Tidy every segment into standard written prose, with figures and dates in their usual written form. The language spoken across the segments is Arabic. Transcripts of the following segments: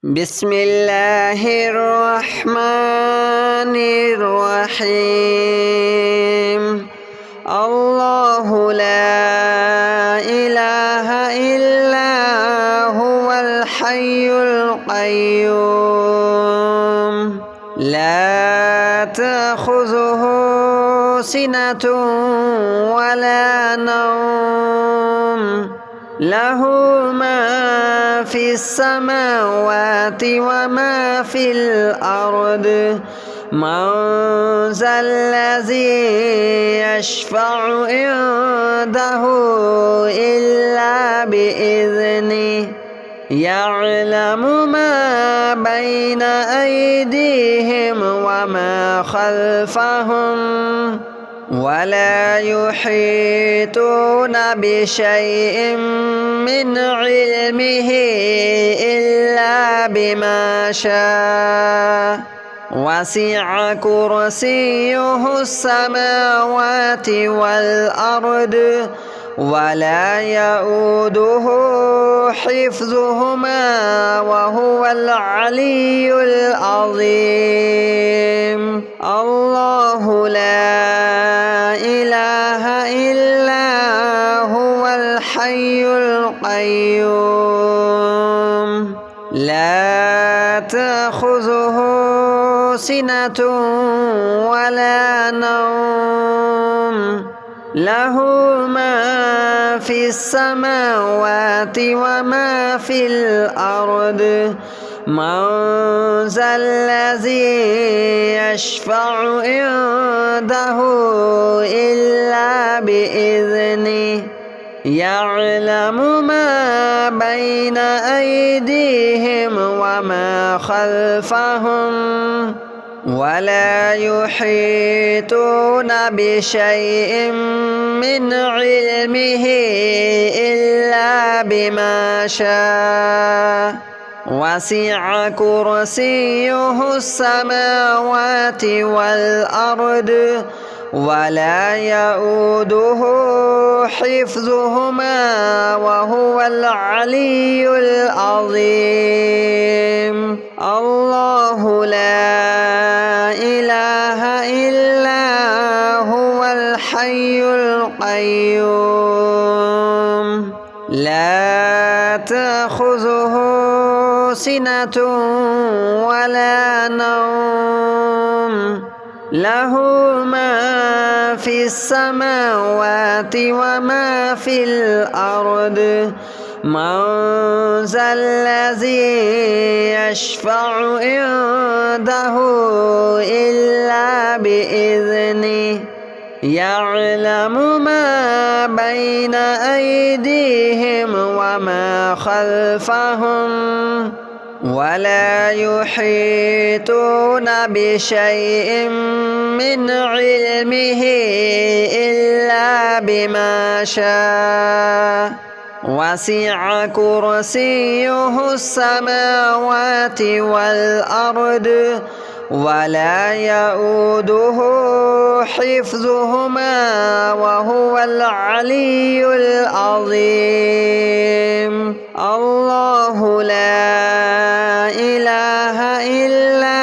بسم الله الرحمن الرحيم. الله لا إله إلا هو الحي القيوم لا تأخذه سنة ولا نوم له ما في السماوات وما في الأرض من ذا الذي يشفع عنده إلا بإذنه يعلم ما بين أيديهم وما خلفهم ولا يحيطون بشيء من علمه إلا بما شاء وسع كرسيه السماوات والأرض ولا يؤوده حفظهما وهو العلي العظيم. الله لا إله إلا هو الحي القيوم لا تأخذه سنة ولا نوم له ما في السماوات وما في الأرض من ذا الذي يشفع عنده إلا بإذنه يعلم ما بين أيديهم وما خلفهم ولا يحيطون بشيء من علمه إلا بما شاء وسع كرسيه السماوات والأرض ولا يؤوده حفظهما وهو العلي العظيم. الله لا إله إلا هو الحي القيوم لا تأخذه سنة ولا نوم له ما في السماوات وما في الأرض من ذا الذي يشفع عنده إلا بإذنه يعلم ما بين أيديهم وما خلفهم ولا يحيطون بشيء من علمه إلا بما شاء وسع كرسيه السماوات والأرض ولا يؤوده حفظهما وهو العلي العظيم. الله لا إله إلا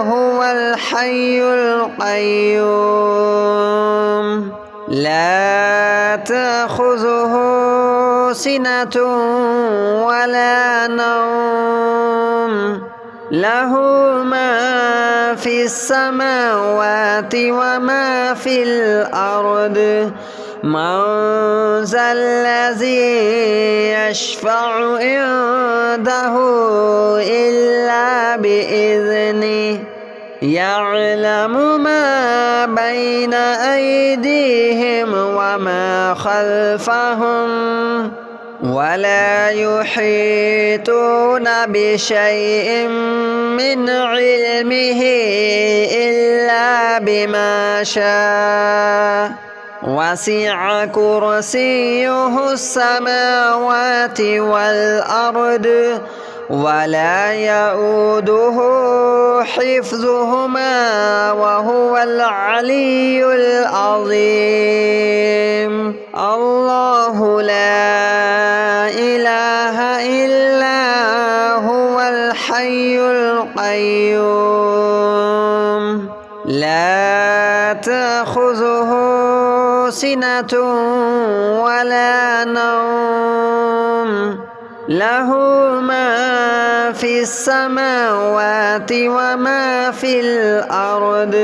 هو الحي القيوم لا تأخذه سنة ولا نوم له ما في السماوات وما في الأرض من ذا الذي يشفع عنده إلا بإذنه يعلم ما بين أيديهم وما خلفهم ولا يحيطون بشيء من علمه إلا بما شاء وسع كرسيه السماوات والأرض ولا يؤوده حفظهما وهو العلي العظيم. الله لا إله إلا هو الحي القيوم لا تأخذه سنة ولا نوم له ما في السماوات وما في الأرض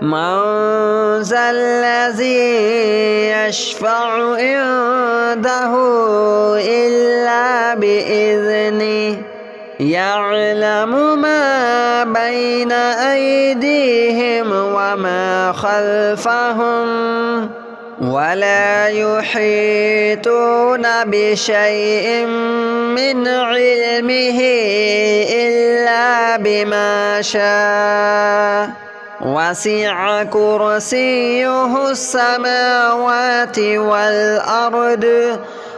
من ذا الذي يشفع عنده إلا بإذنه يعلم ما بين أيديهم وما خلفهم ولا يحيطون بشيء من علمه إلا بما شاء وسع كرسيه السماوات والأرض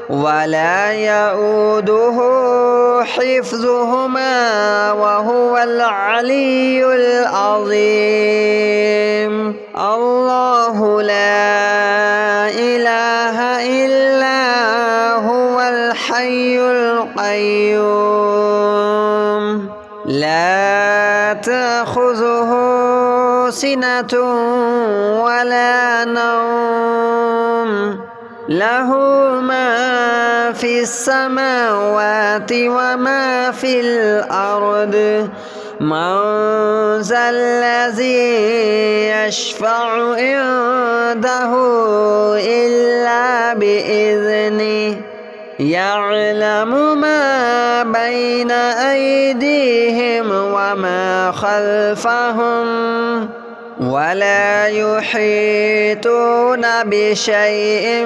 ولا يؤوده حفظهما وهو العلي العظيم الله لا إله إلا هو الحي القيوم لا تأخذه سنة ولا نوم له ما في السماوات وما في الأرض من ذا الذي يشفع عنده إلا بإذنه يعلم ما بين أيديهم وما خلفهم ولا يحيطون بشيء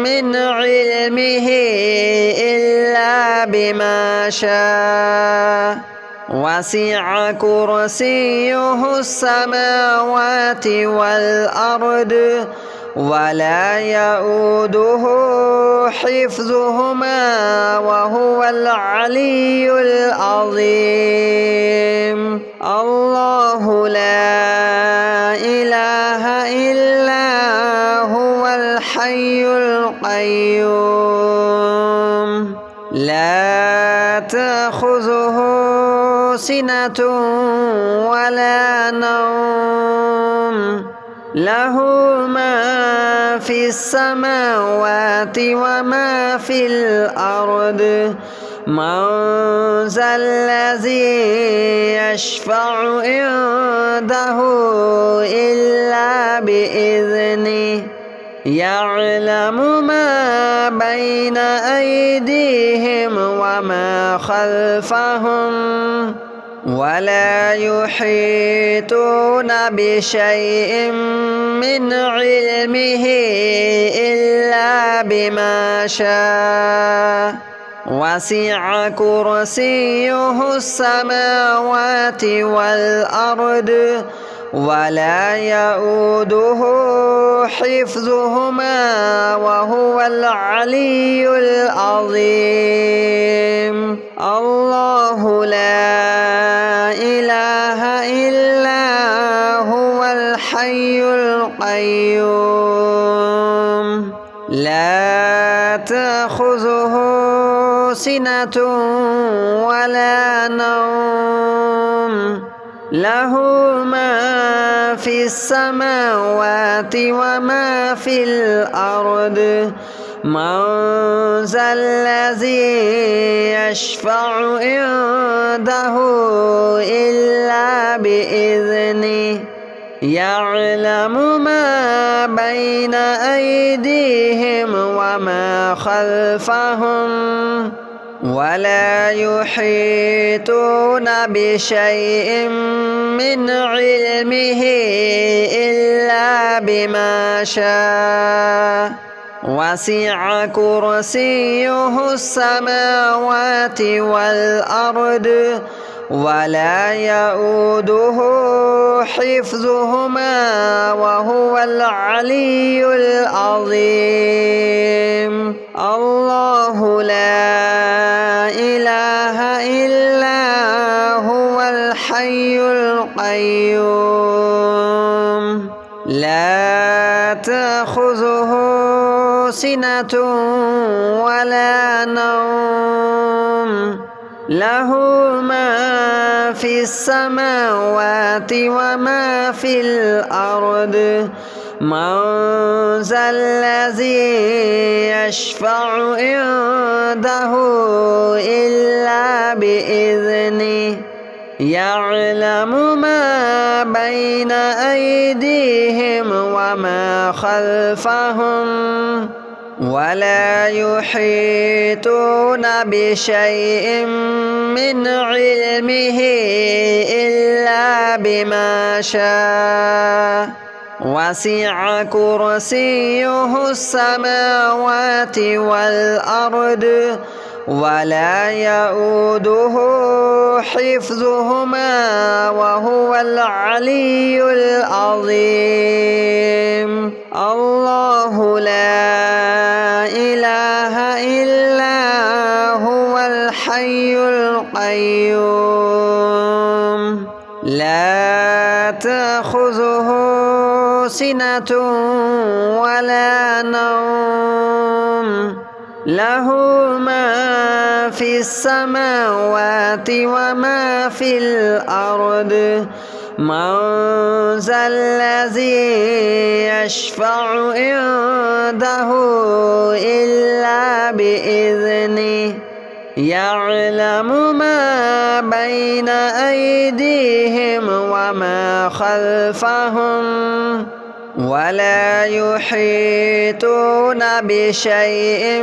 من علمه إلا بما شاء وسع كرسيه السماوات والأرض ولا يؤوده حفظهما وهو العلي العظيم الله لا إله إلا هو الحي القيوم لا تأخذه سنة ولا نوم له ما في السماوات وما في الأرض من ذا الذي يشفع عنده إلا بإذنه يعلم ما بين أيديهم وما خلفهم ولا يحيطون بشيء من علمه إلا بما شاء وسع كرسيه السماوات والأرض ولا يؤوده حفظهما وهو العلي العظيم الله لا إله إلا هو الحي القيوم لا تأخذه سنة ولا نوم له ما في السماوات وما في الأرض من ذا الذي يشفع عنده إلا بإذنه يعلم ما بين أيديهم وما خلفهم ولا يحيطون بشيء من علمه إلا بما شاء وسع كرسيه السماوات والأرض ولا يؤوده حفظهما وهو العلي العظيم الله لا إله إلا هو الحي القيوم لا تأخذه سنة ولا نوم له ما في السماوات وما في الأرض من ذا الذي يشفع عنده إلا بإذنه يعلم ما بين أيديهم وما خلفهم ولا يحيطون بشيء من علمه إلا بما شاء وسع كرسيه السماوات والأرض ولا يؤوده حفظهما وهو العلي العظيم الله لا إله إلا هو الحي القيوم لا تأخذه سنة ولا نوم له ما في السماوات وما في الأرض من ذا الذي يشفع عنده إلا بإذنه يعلم ما بين أيديهم وما خلفهم ولا يحيطون بشيء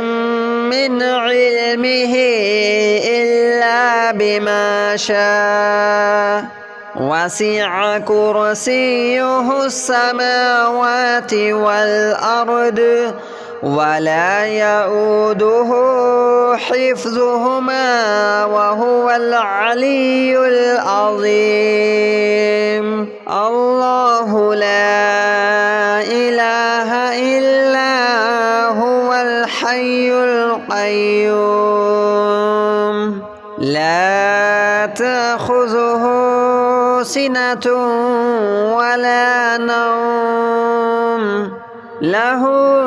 من علمه إلا بما شاء وسع كرسيه السماوات والأرض ولا يؤوده حفظهما وهو العلي العظيم الله لا إله إلا هو الحي القيوم لا تأخذه سنة ولا نوم له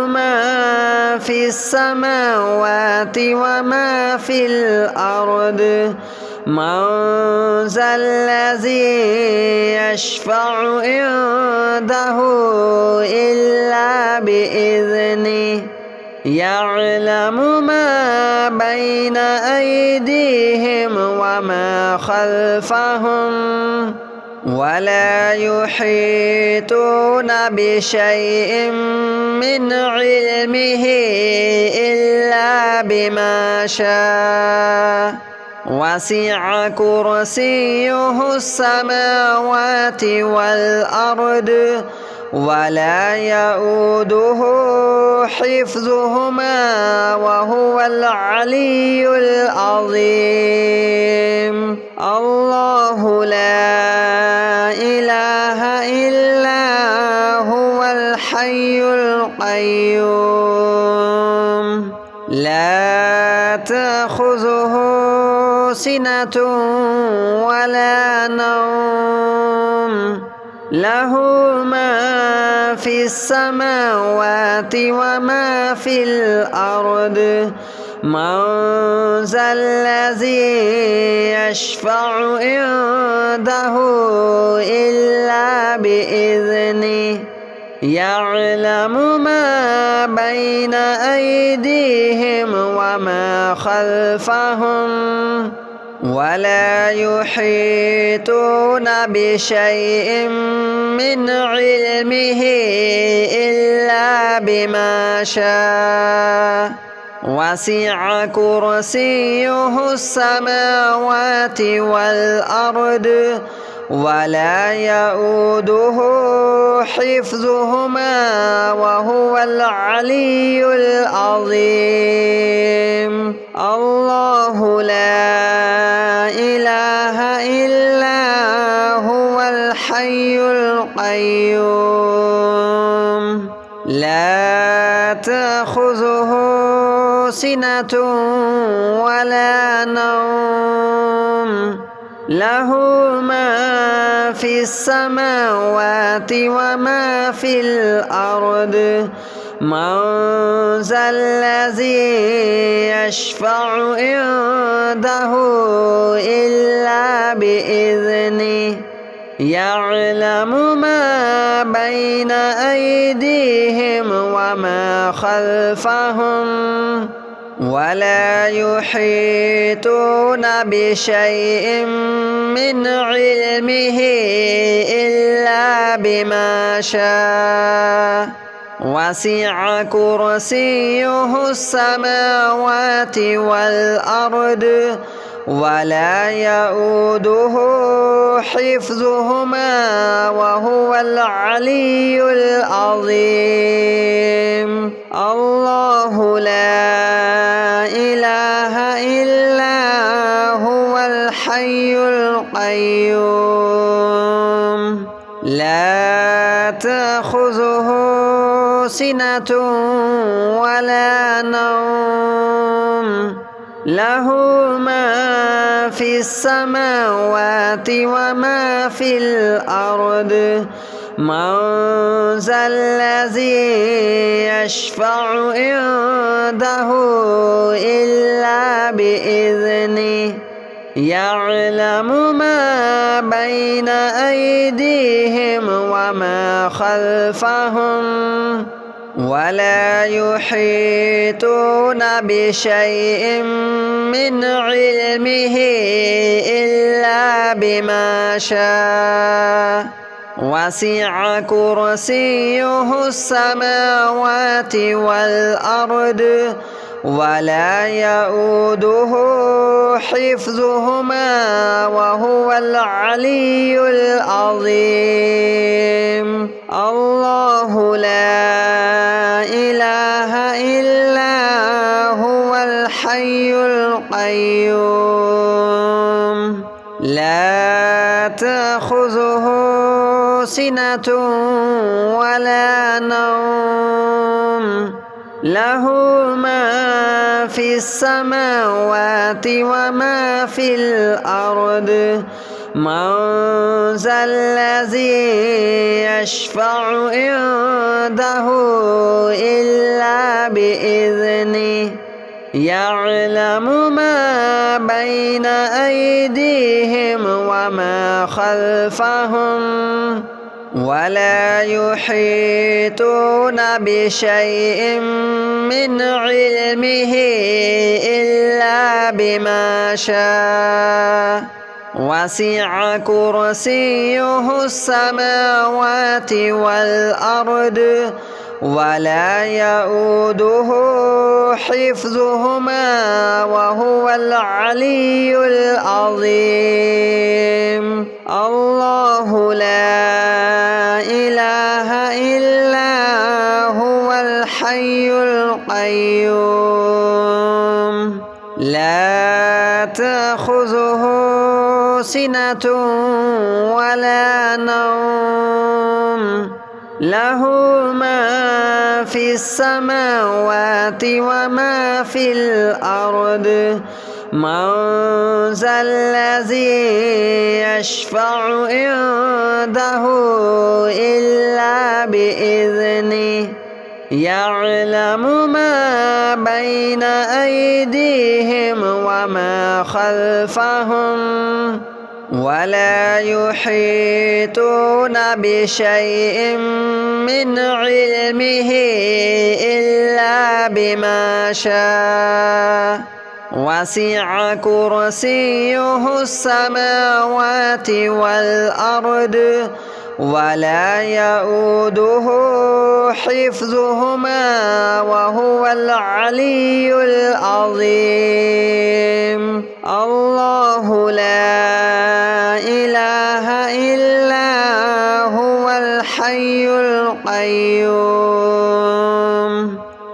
ما في السماوات وما في الأرض من ذا الذي يشفع عنده إلا بإذنه يعلم ما بين أيديهم وما خلفهم ولا يحيطون بشيء من علمه إلا بما شاء وسع كرسيه السماوات والأرض ولا يؤوده حفظهما وهو العلي العظيم الله لا إله إلا هو الحي القيوم لا تأخذه سنة ولا نوم له ما في السماوات وما في الأرض من ذا الذي يشفع عنده إلا بإذنه يعلم ما بين أيديهم وما خلفهم ولا يحيطون بشيء من علمه إلا بما شاء وسع كرسيه السماوات والأرض ولا يؤوده حفظهما وهو العلي العظيم الله لا إله إلا هو الحي القيوم لا تأخذه سنة ولا نوم له ما في السماوات وما في الأرض من ذا الذي يشفع عنده إلا بإذنه يعلم ما بين أيديهم وما خلفهم ولا يحيطون بشيء من علمه إلا بما شاء وسع كرسيه السماوات والأرض ولا يؤوده حفظهما وهو العلي العظيم. الله لا إله إلا هو الحي القيوم لا تأخذه سنة ولا نوم له ما في السماوات وما في الأرض من ذا الذي يشفع عنده إلا بإذنه يعلم ما بين أيديهم وما خلفهم ولا يحيطون بشيء من علمه إلا بما شاء وسع كرسيه السماوات والأرض ولا يؤوده حفظهما وهو العلي العظيم. الله لا إله إلا هو الحي القيوم لا تأخذه سنة ولا نوم له ما في السماوات وما في الأرض من ذا الذي يشفع عنده إلا بإذنه يعلم ما بين أيديهم وما خلفهم ولا يحيطون بشيء من علمه إلا بما شاء وسع كرسيه السماوات والأرض ولا يؤوده حفظهما وهو العلي العظيم. الله لا إله إلا هو الحي القيوم لا تأخذه سنة ولا نوم له ما في السماوات وما في الأرض من ذا الذي يشفع عنده إلا بإذنه يعلم ما بين أيديهم وما خلفهم ولا يحيطون بشيء من علمه إلا بما شاء وسع كرسيه السماوات والأرض ولا يؤوده حفظهما وهو العلي العظيم. الله لا إله إلا هو الحي القيوم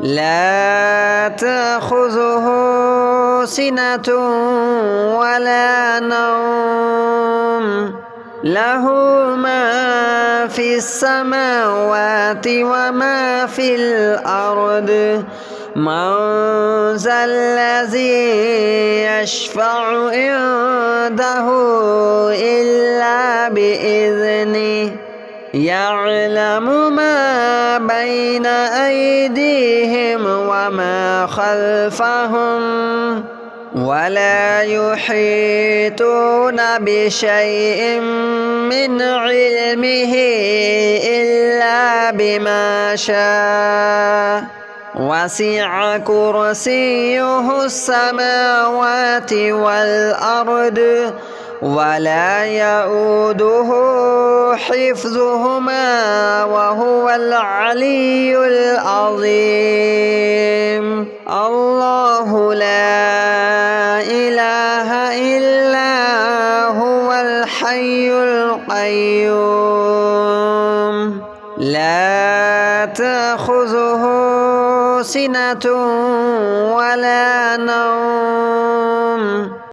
لا تأخذه سنة ولا نوم له ما في السماوات وما في الأرض من ذا الذي يشفع عنده إلا بإذنه يعلم ما بين أيديهم وما خلفهم ولا يحيطون بشيء من علمه إلا بما شاء وسع كرسيه السماوات والأرض ولا يؤوده حفظهما وهو العلي العظيم. الله لا إله إلا هو الحي القيوم لا تأخذه سنة ولا نوم